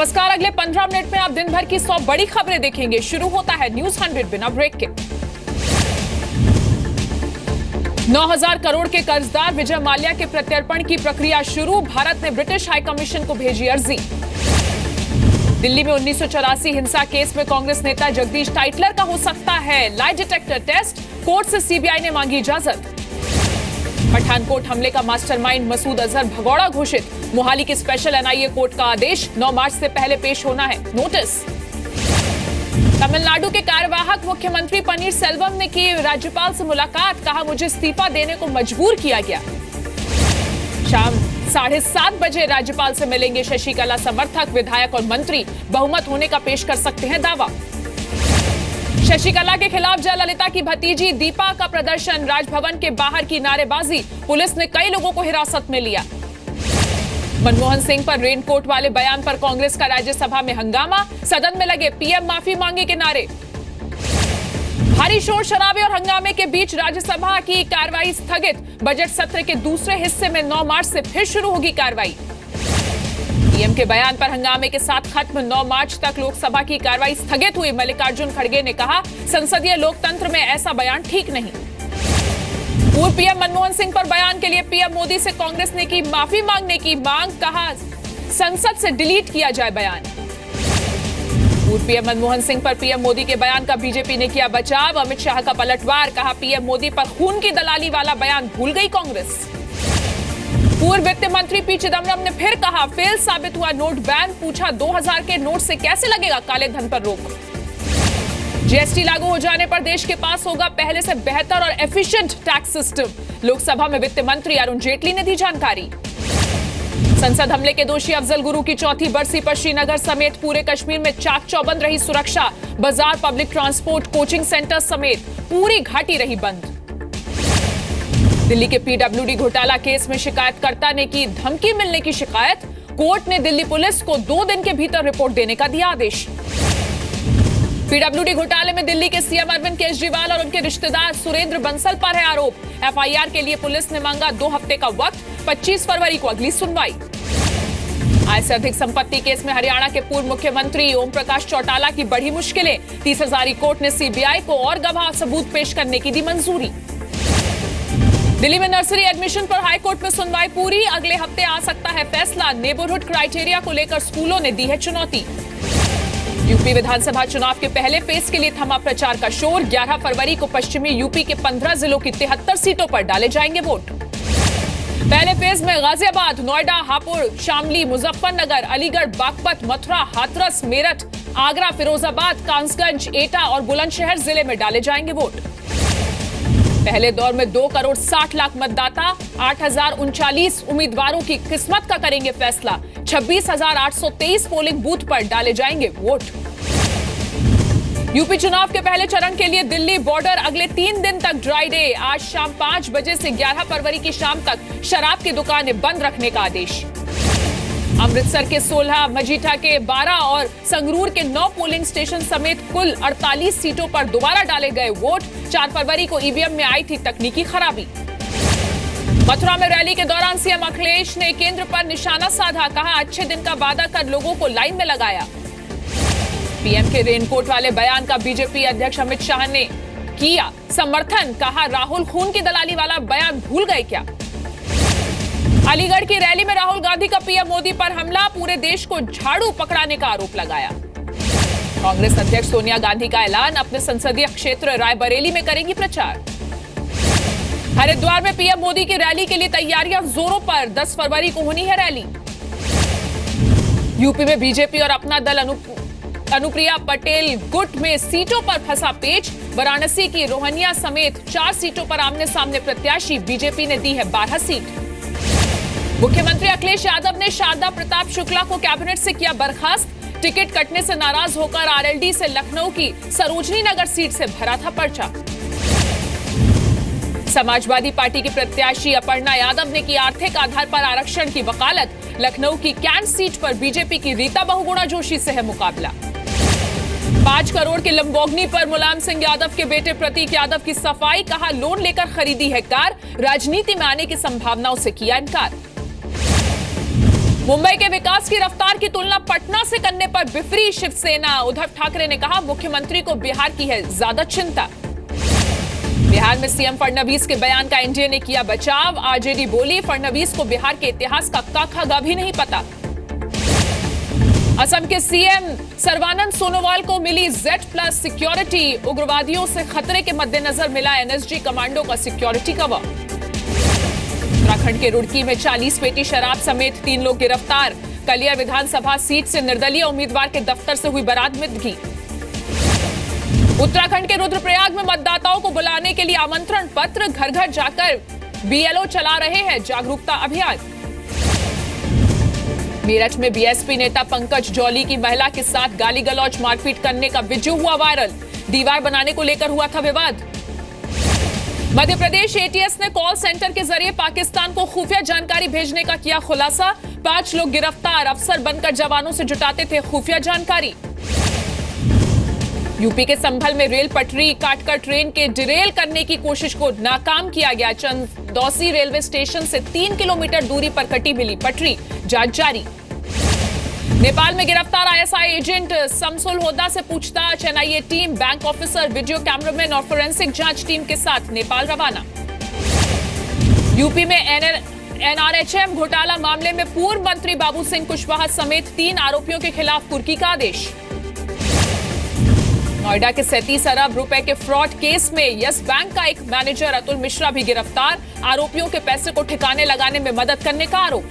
नमस्कार, अगले 15 मिनट में आप दिन भर की 100 बड़ी खबरें देखेंगे। शुरू होता है न्यूज 100 बिना ब्रेक के। 9,000 करोड़ के कर्जदार विजय माल्या के प्रत्यर्पण की प्रक्रिया शुरू। भारत ने ब्रिटिश हाई कमीशन को भेजी अर्जी। दिल्ली में 1984 हिंसा केस में कांग्रेस नेता जगदीश टाइटलर का हो सकता है लाई डिटेक्टर टेस्ट। कोर्ट से सीबीआई ने मांगी इजाजत। पठानकोट हमले का मास्टरमाइंड मसूद अजहर भगौड़ा घोषित। मोहाली की स्पेशल एनआईए कोर्ट का आदेश, 9 मार्च से पहले पेश होना है नोटिस। तमिलनाडु के कार्यवाहक मुख्यमंत्री पनीर सेल्वम ने की राज्यपाल से मुलाकात। कहा, मुझे इस्तीफा देने को मजबूर किया गया। शाम 7:30 बजे राज्यपाल से मिलेंगे शशिकला समर्थक, विधायक और मंत्री। बहुमत होने का पेश कर सकते हैं दावा। शशिकला के खिलाफ जयललिता की भतीजी दीपा का प्रदर्शन। राजभवन के बाहर की नारेबाजी। पुलिस ने कई लोगों को हिरासत में लिया। मनमोहन सिंह पर रेनकोट वाले बयान पर कांग्रेस का राज्यसभा में हंगामा। सदन में लगे पीएम माफी मांगे के नारे। भारी शोर शराबे और हंगामे के बीच राज्यसभा की कार्रवाई स्थगित। बजट सत्र के दूसरे हिस्से में 9 मार्च से फिर शुरू होगी कार्रवाई। पीएम के बयान पर हंगामे के साथ खत्म। 9 मार्च तक लोकसभा की कार्रवाई स्थगित हुई। मल्लिकार्जुन खड़गे ने कहा, संसदीय लोकतंत्र में ऐसा बयान ठीक नहीं। पूर्व पीएम मनमोहन सिंह पर बयान के लिए पीएम मोदी से कांग्रेस ने की माफी मांगने की मांग। कहा, संसद से डिलीट किया जाए बयान। पूर्व पीएम मनमोहन सिंह पर पीएम मोदी के बयान का बीजेपी ने किया बचाव। अमित शाह का पलटवार। कहा, पीएम मोदी पर खून की दलाली वाला बयान भूल गई कांग्रेस। पूर्व वित्त मंत्री पी चिदम्बरम ने फिर कहा, फेल साबित हुआ नोट बैन। पूछा, 2000 के नोट से कैसे लगेगा काले धन पर रोक। जीएसटी लागू हो जाने पर देश के पास होगा पहले से बेहतर और एफिशिएंट टैक्स सिस्टम। लोकसभा में वित्त मंत्री अरुण जेटली ने दी जानकारी। संसद हमले के दोषी अफजल गुरु की चौथी बरसी पर श्रीनगर समेत पूरे कश्मीर में चाक चौबंद रही सुरक्षा। बाजार, पब्लिक ट्रांसपोर्ट, कोचिंग सेंटर समेत पूरी घाटी रही बंद। दिल्ली के पीडब्ल्यूडी घोटाला केस में शिकायतकर्ता ने की धमकी मिलने की शिकायत। कोर्ट ने दिल्ली पुलिस को 2 दिन के भीतर रिपोर्ट देने का दिया आदेश। पीडब्ल्यूडी घोटाले में दिल्ली के सीएम अरविंद केजरीवाल और उनके रिश्तेदार सुरेंद्र बंसल पर है आरोप। एफआईआर के लिए पुलिस ने मांगा 2 हफ्ते का वक्त। 25 फरवरी को अगली सुनवाई। आय से अधिक संपत्ति केस में हरियाणा के पूर्व मुख्यमंत्री ओम प्रकाश चौटाला की बढ़ी मुश्किलें। 30 हजारी कोर्ट ने सीबीआई को और गवाह सबूत पेश करने की दी मंजूरी। दिल्ली में नर्सरी एडमिशन पर हाईकोर्ट में सुनवाई पूरी। अगले हफ्ते आ सकता है फैसला। नेबरहुड क्राइटेरिया को लेकर स्कूलों ने दी है चुनौती। यूपी विधानसभा चुनाव के पहले फेज के लिए थमा प्रचार का शोर। 11 फरवरी को पश्चिमी यूपी के 15 जिलों की 73 सीटों पर डाले जाएंगे वोट। पहले फेज में गाजियाबाद, नोएडा, हापुड़, शामली, मुजफ्फरनगर, अलीगढ़, बागपत, मथुरा, हाथरस, मेरठ, आगरा, फिरोजाबाद, कासगंज, एटा और बुलंदशहर जिले में डाले जाएंगे वोट। पहले दौर में 2 करोड़ 60 लाख मतदाता, 8,039 उम्मीदवारों की किस्मत का करेंगे फैसला। 26,823 पोलिंग बूथ पर डाले जाएंगे वोट। यूपी चुनाव के पहले चरण के लिए दिल्ली बॉर्डर अगले 3 दिन तक ड्राई डे। आज शाम 5 बजे से 11 फरवरी की शाम तक शराब की दुकानें बंद रखने का आदेश। अमृतसर के 16, मजीठा के 12 और संगरूर के 9 पोलिंग स्टेशन समेत कुल 48 सीटों पर दोबारा डाले गए वोट। 4 फरवरी को ईवीएम में आई थी तकनीकी खराबी। मथुरा में रैली के दौरान सीएम अखिलेश ने केंद्र पर निशाना साधा। कहा, अच्छे दिन का वादा कर लोगों को लाइन में लगाया। पीएम के रेनकोट वाले बयान का बीजेपी अध्यक्ष अमित शाह ने किया समर्थन। कहा, राहुल खून की दलाली वाला बयान भूल गए क्या। अलीगढ़ की रैली में राहुल गांधी का पीएम मोदी पर हमला। पूरे देश को झाड़ू पकड़ाने का आरोप लगाया। कांग्रेस अध्यक्ष सोनिया गांधी का ऐलान, अपने संसदीय क्षेत्र रायबरेली में करेंगी प्रचार। हरिद्वार में पीएम मोदी की रैली के लिए तैयारियां जोरों पर। 10 फरवरी को होनी है रैली। यूपी में बीजेपी और अपना दल अनुप्रिया पटेल गुट में सीटों पर फंसा पेच। वाराणसी की रोहनिया समेत 4 सीटों पर आमने सामने प्रत्याशी। बीजेपी ने दी है 12 सीट। मुख्यमंत्री अखिलेश यादव ने शारदा प्रताप शुक्ला को कैबिनेट से किया बर्खास्त। टिकट कटने से नाराज होकर आरएलडी से लखनऊ की सरोजनी नगर सीट से भरा था पर्चा। समाजवादी पार्टी की प्रत्याशी अपर्णा यादव ने की आर्थिक आधार पर आरक्षण की वकालत। लखनऊ की कैंट सीट पर बीजेपी की रीता बहुगुणा जोशी से है मुकाबला। 5 करोड़ के लंबोर्गिनी पर मुलायम सिंह यादव के बेटे प्रतीक यादव की सफाई। कहा, लोन लेकर खरीदी है कार। राजनीति में आने की संभावनाओं से किया इनकार। मुंबई के विकास की रफ्तार की तुलना पटना से करने पर बिफरी शिवसेना। उद्धव ठाकरे ने कहा, मुख्यमंत्री को बिहार की है ज्यादा चिंता। बिहार में सीएम फडणवीस के बयान का एनडीए ने किया बचाव। आरजेडी बोली, फडणवीस को बिहार के इतिहास का काखा भी नहीं पता। असम के सीएम सर्बानंद सोनोवाल को मिली Z+ सिक्योरिटी। उग्रवादियों से खतरे के मद्देनजर मिला एनएसजी कमांडो का सिक्योरिटी कवर। उत्तराखंड के रुड़की में 40 पेटी शराब समेत 3 लोग गिरफ्तार। कलिया विधानसभा सीट से निर्दलीय उम्मीदवार के दफ्तर से हुई बरामदगी। उत्तराखंड के रुद्रप्रयाग में मतदाताओं को बुलाने के लिए आमंत्रण पत्र। घर घर जाकर बीएलओ चला रहे हैं जागरूकता अभियान। मेरठ में बीएसपी नेता पंकज जौली की महिला के साथ गाली गलौज मारपीट करने का वीडियो हुआ वायरल। दीवार बनाने को लेकर हुआ था विवाद। मध्य प्रदेश एटीएस ने कॉल सेंटर के जरिए पाकिस्तान को खुफिया जानकारी भेजने का किया खुलासा। 5 लोग गिरफ्तार, अफसर बनकर जवानों से जुटाते थे खुफिया जानकारी। यूपी के संभल में रेल पटरी काटकर ट्रेन के डिरेल करने की कोशिश को नाकाम किया गया। चंदौसी रेलवे स्टेशन से 3 किलोमीटर दूरी पर कटी मिली पटरी, जांच जारी। नेपाल में गिरफ्तार आईएसआई एजेंट शमसुल होदा से पूछताछ। NIA team, bank officer, video cameraman और फोरेंसिक जांच टीम के साथ नेपाल रवाना। यूपी में एनआरएचएम घोटाला मामले में पूर्व मंत्री बाबू सिंह कुशवाहा समेत 3 आरोपियों के खिलाफ कुर्की का आदेश। नोएडा के 37 अरब रुपए के फ्रॉड केस में यस बैंक का एक मैनेजर अतुल मिश्रा भी गिरफ्तार। आरोपियों के पैसे को ठिकाने लगाने में मदद करने का आरोप।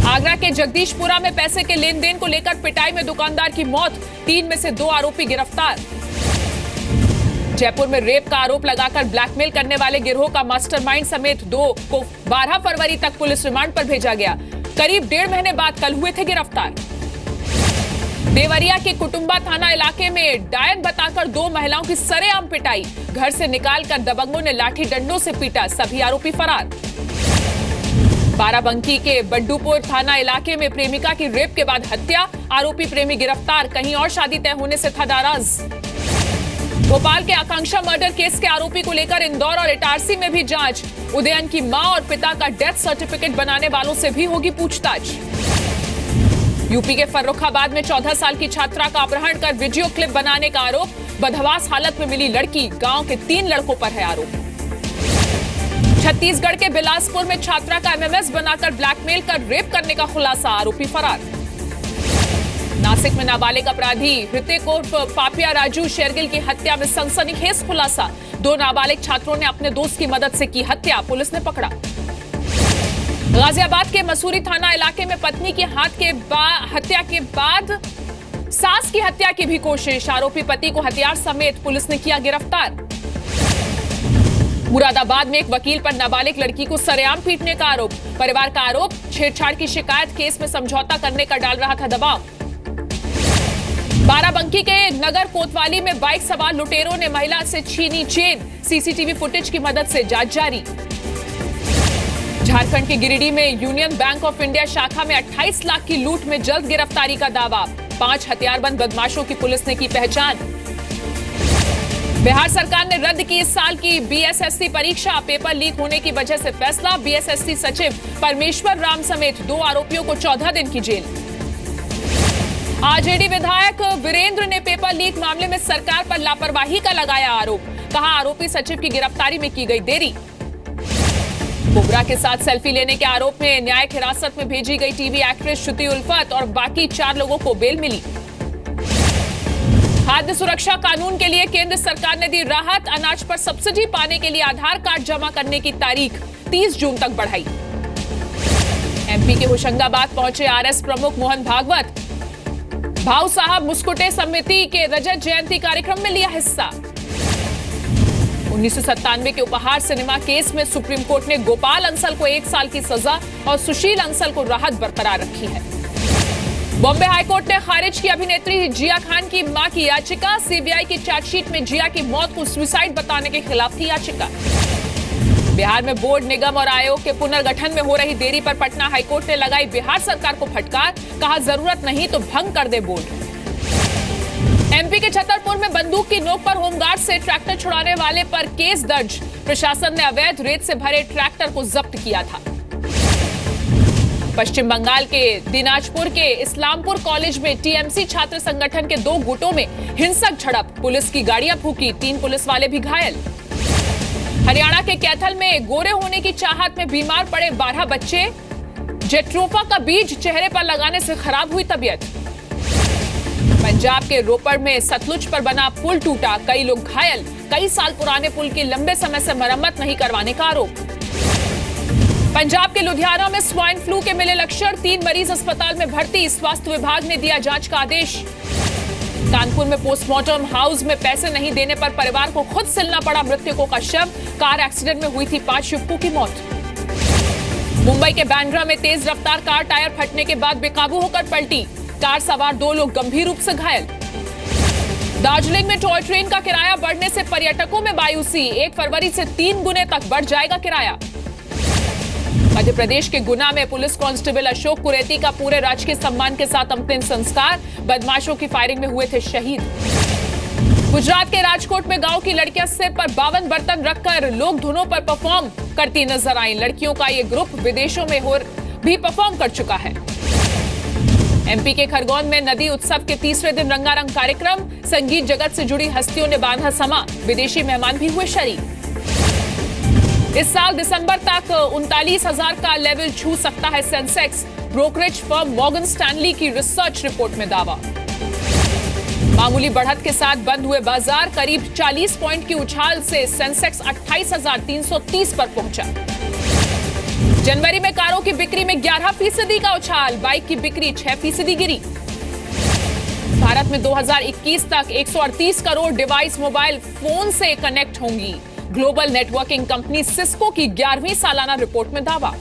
आगरा के जगदीशपुरा में पैसे के लेन देन को लेकर पिटाई में दुकानदार की मौत। 3 में से 2 आरोपी गिरफ्तार। जयपुर में रेप का आरोप लगाकर ब्लैकमेल करने वाले गिरोह का मास्टरमाइंड समेत 2 को 12 फरवरी तक पुलिस रिमांड पर भेजा गया। करीब 1.5 महीने बाद कल हुए थे गिरफ्तार। देवरिया के कुटुंबा थाना इलाके में डायन बताकर 2 महिलाओं की सरेआम पिटाई। घर से निकालकर दबंगों ने लाठी डंडों से पीटा, सभी आरोपी फरार। बाराबंकी के बड्डूपुर थाना इलाके में प्रेमिका की रेप के बाद हत्या। आरोपी प्रेमी गिरफ्तार, कहीं और शादी तय होने से था नाराज। भोपाल के आकांक्षा मर्डर केस के आरोपी को लेकर इंदौर और इटारसी में भी जांच। उदयन की मां और पिता का डेथ सर्टिफिकेट बनाने वालों से भी होगी पूछताछ। यूपी के फर्रुखाबाद में 14 साल की छात्रा का अपहरण कर वीडियो क्लिप बनाने का आरोप। बदहवास हालत में मिली लड़की, गांव के 3 लड़कों पर है आरोप। छत्तीसगढ़ के बिलासपुर में छात्रा का एमएमएस बनाकर ब्लैकमेल कर रेप करने का खुलासा, आरोपी फरार। नासिक में नाबालिग अपराधी हृतिक उर्फ पापिया राजू शेरगिल की हत्या में सनसनीखेज खुलासा। 2 नाबालिग छात्रों ने अपने दोस्त की मदद से की हत्या, पुलिस ने पकड़ा। गाजियाबाद के मसूरी थाना इलाके में पत्नी की हत्या के बाद सास की हत्या की भी कोशिश। आरोपी पति को हथियार समेत पुलिस ने किया गिरफ्तार। मुरादाबाद में एक वकील पर नाबालिग लड़की को सरेआम पीटने का आरोप। परिवार का आरोप, छेड़छाड़ की शिकायत केस में समझौता करने का डाल रहा था दबाव। बाराबंकी के नगर कोतवाली में बाइक सवार लुटेरों ने महिला से छीनी चेन। सीसीटीवी फुटेज की मदद से जांच जारी। झारखंड के गिरिडीह में यूनियन बैंक ऑफ इंडिया शाखा में 28 लाख की लूट में जल्द गिरफ्तारी का दावा। 5 हथियारबंद बदमाशों की पुलिस ने की पहचान। बिहार सरकार ने रद्द की इस साल की बीएसएससी परीक्षा। पेपर लीक होने की वजह से फैसला। बीएसएससी सचिव परमेश्वर राम समेत 2 आरोपियों को 14 दिन की जेल। आरजेडी विधायक वीरेंद्र ने पेपर लीक मामले में सरकार पर लापरवाही का लगाया आरोप। कहा, आरोपी सचिव की गिरफ्तारी में की गई देरी। बुमराह के साथ सेल्फी लेने के आरोप में न्यायिक हिरासत में भेजी गई टीवी एक्ट्रेस श्रुति उल्फत और बाकी 4 लोगों को बेल मिली। खाद्य सुरक्षा कानून के लिए केंद्र सरकार ने दी राहत। अनाज पर सब्सिडी पाने के लिए आधार कार्ड जमा करने की तारीख 30 जून तक बढ़ाई। एमपी के होशंगाबाद पहुंचे आरएस प्रमुख मोहन भागवत। भाऊ साहब मुस्कुटे समिति के रजत जयंती कार्यक्रम में लिया हिस्सा। 1997 के उपहार सिनेमा केस में सुप्रीम कोर्ट ने गोपाल अंसल को 1 साल की सजा और सुशील अंसल को राहत बरकरार रखी है। बॉम्बे हाईकोर्ट ने खारिज की अभिनेत्री जिया खान की मां की याचिका। सीबीआई की चार्जशीट में जिया की मौत को सुसाइड बताने के खिलाफ थी याचिका। बिहार में बोर्ड, निगम और आयोग के पुनर्गठन में हो रही देरी पर पटना हाईकोर्ट ने लगाई बिहार सरकार को फटकार। कहा, जरूरत नहीं तो भंग कर दे बोर्ड। एमपी के छतरपुर में बंदूक की नोक पर होमगार्ड से ट्रैक्टर छुड़ाने वाले पर केस दर्ज। प्रशासन ने अवैध रेत से भरे ट्रैक्टर को जब्त किया था। पश्चिम बंगाल के दिनाजपुर के इस्लामपुर कॉलेज में टीएमसी छात्र संगठन के 2 गुटों में हिंसक झड़प, पुलिस की गाड़ियां फूंकी, 3 पुलिस वाले भी घायल। हरियाणा के कैथल में गोरे होने की चाहत में बीमार पड़े 12 बच्चे, जेट्रोफा का बीज चेहरे पर लगाने से खराब हुई तबीयत। पंजाब के रोपड़ में सतलुज पर बना पुल टूटा, कई लोग घायल, कई साल पुराने पुल की लंबे समय से मरम्मत नहीं करवाने का आरोप। पंजाब के लुधियाना में स्वाइन फ्लू के मिले लक्षण, 3 मरीज अस्पताल में भर्ती, स्वास्थ्य विभाग ने दिया जांच का आदेश। कानपुर में पोस्टमार्टम हाउस में पैसे नहीं देने पर परिवार को खुद सिलना पड़ा मृतकों का शव, कार एक्सीडेंट में हुई थी 5 युवकों की मौत। मुंबई के बांद्रा में तेज रफ्तार कार टायर फटने के बाद बेकाबू होकर पलटी, कार सवार 2 लोग गंभीर रूप से घायल। दार्जिलिंग में टॉय ट्रेन का किराया बढ़ने से पर्यटकों में मायूसी, 1 फरवरी से 3 गुने तक बढ़ जाएगा किराया। मध्य प्रदेश के गुना में पुलिस कांस्टेबल अशोक कुरेती का पूरे राजकीय सम्मान के साथ अंतिम संस्कार, बदमाशों की फायरिंग में हुए थे शहीद। गुजरात के राजकोट में गांव की लड़कियां सिर पर 52 बर्तन रखकर लोक धुनों पर परफॉर्म करती नजर आई। लड़कियों का ये ग्रुप विदेशों में भी परफॉर्म कर चुका है। एमपी के खरगोन में नदी उत्सव के तीसरे दिन रंगारंग कार्यक्रम, संगीत जगत से जुड़ी हस्तियों ने बांधा समा, विदेशी मेहमान भी हुए शरीक। इस साल दिसंबर तक 39,000 का लेवल छू सकता है Sensex, brokerage firm Morgan Stanley की रिसर्च रिपोर्ट में दावा। मामूली बढ़त के साथ बंद हुए बाजार, करीब 40 पॉइंट की उछाल से सेंसेक्स 28,330 पर पहुंचा। जनवरी में कारों की बिक्री में 11% का उछाल, बाइक की बिक्री 6% गिरी। भारत में 2021 तक 138 करोड़ डिवाइस मोबाइल फोन से कनेक्ट होंगी, ग्लोबल नेटवर्किंग कंपनी सिस्को की 11वीं सालाना रिपोर्ट में दावा।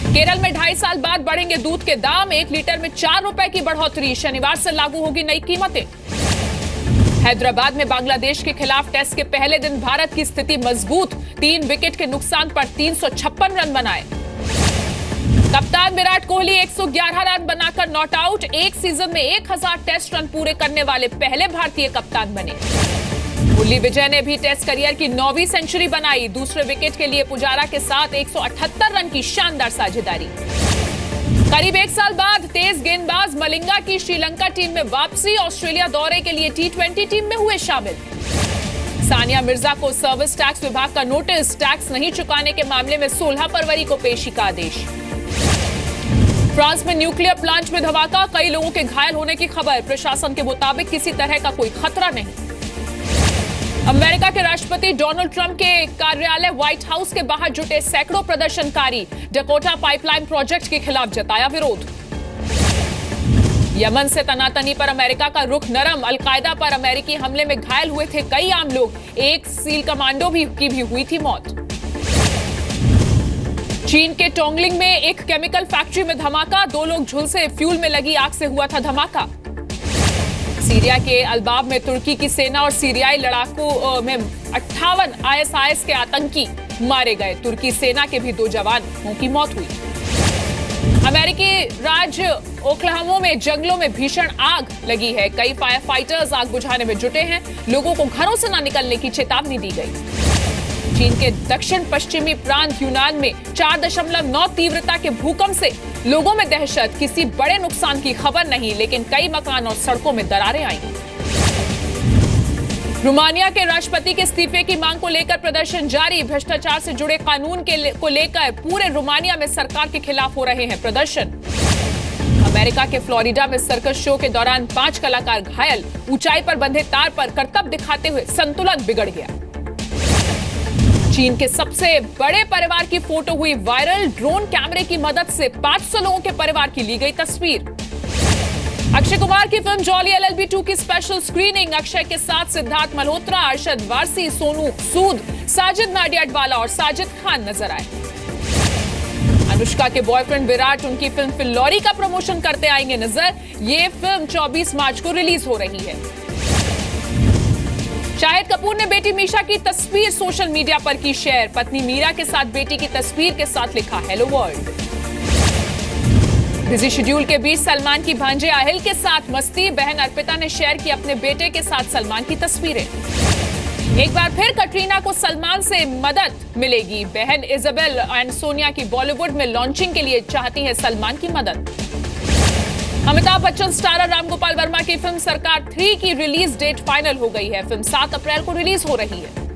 केरल में 2.5 साल बाद बढ़ेंगे दूध के दाम, 1 लीटर में 4 रुपए की बढ़ोतरी, शनिवार से लागू होगी नई कीमतें। हैदराबाद में बांग्लादेश के खिलाफ टेस्ट के पहले दिन भारत की स्थिति मजबूत, 3 विकेट के नुकसान पर 356 रन बनाए। कप्तान विराट कोहली 111 रन बनाकर नॉट आउट, एक सीजन में 1000 टेस्ट रन पूरे करने वाले पहले भारतीय कप्तान बने। मुरली विजय ने भी टेस्ट करियर की 9वीं सेंचुरी बनाई, दूसरे विकेट के लिए पुजारा के साथ 178 रन की शानदार साझेदारी। करीब 1 साल बाद तेज गेंदबाज मलिंगा की श्रीलंका टीम में वापसी, ऑस्ट्रेलिया दौरे के लिए T20 टीम में हुए शामिल। सानिया मिर्जा को सर्विस टैक्स विभाग का नोटिस, टैक्स नहीं चुकाने के मामले में 16 फरवरी को पेशी का आदेश। फ्रांस में न्यूक्लियर प्लांट में धमाका, कई लोगों के घायल होने की खबर, प्रशासन के मुताबिक किसी तरह का कोई खतरा नहीं। अमेरिका के राष्ट्रपति डोनाल्ड ट्रंप के कार्यालय व्हाइट हाउस के बाहर जुटे सैकड़ों प्रदर्शनकारी, डकोटा पाइपलाइन प्रोजेक्ट के खिलाफ जताया विरोध। यमन से तनातनी पर अमेरिका का रुख नरम, अलकायदा पर अमेरिकी हमले में घायल हुए थे कई आम लोग, एक सील कमांडो की भी हुई थी मौत। चीन के टोंगलिंग में एक केमिकल फैक्ट्री में धमाका, 2 लोग झुलसे, फ्यूल में लगी आग से हुआ था धमाका। सीरिया के अलबाब में तुर्की की सेना और सीरियाई लड़ाकू में 58 ISIS के आतंकी मारे गए, तुर्की सेना के भी 2 जवानों की मौत हुई। अमेरिकी राज्य ओक्लाहोमा में जंगलों में भीषण आग लगी है, कई फायर फाइटर्स आग बुझाने में जुटे हैं, लोगों को घरों से न निकलने की चेतावनी दी गई। चीन के दक्षिण पश्चिमी प्रांत यूनान में 4.9 तीव्रता के भूकंप से लोगों में दहशत, किसी बड़े नुकसान की खबर नहीं, लेकिन कई मकान और सड़कों में दरारें आई। रोमानिया के राष्ट्रपति के इस्तीफे की मांग को लेकर प्रदर्शन जारी, भ्रष्टाचार से जुड़े कानून को लेकर पूरे रोमानिया में सरकार के खिलाफ हो रहे हैं प्रदर्शन। अमेरिका के फ्लोरिडा में सर्कस शो के दौरान 5 कलाकार घायल, ऊंचाई पर बंधे तार पर करतब दिखाते हुए संतुलन बिगड़ गया। चीन के सबसे बड़े परिवार की फोटो हुई वायरल, ड्रोन कैमरे की मदद से 500 लोगों के परिवार की ली गई तस्वीर। अक्षय कुमार की फिल्म जॉली LLB 2 की स्पेशल स्क्रीनिंग, अक्षय के साथ सिद्धार्थ मल्होत्रा, अरशद वारसी, सोनू सूद, साजिद नाडियाडवाला और साजिद खान नजर आए। अनुष्का के बॉयफ्रेंड विराट उनकी फिल्म फिल्लौरी का प्रमोशन करते आएंगे नजर, ये फिल्म 24 मार्च को रिलीज हो रही है। शाहिद कपूर ने बेटी मीशा की तस्वीर सोशल मीडिया पर की शेयर, पत्नी मीरा के साथ बेटी की तस्वीर के साथ लिखा हेलो वर्ल्ड। बिजी शेड्यूल के बीच सलमान की भांजे आहिल के साथ मस्ती, बहन अर्पिता ने शेयर की अपने बेटे के साथ सलमान की तस्वीरें। एक बार फिर कटरीना को सलमान से मदद मिलेगी। बहन इजाबेल एंड सोनिया की बॉलीवुड में लॉन्चिंग के लिए चाहती है सलमान की मदद। अमिताभ बच्चन स्टारर राम गोपाल वर्मा की फिल्म सरकार 3 की रिलीज डेट फाइनल हो गई है। फिल्म 7 अप्रैल को रिलीज हो रही है।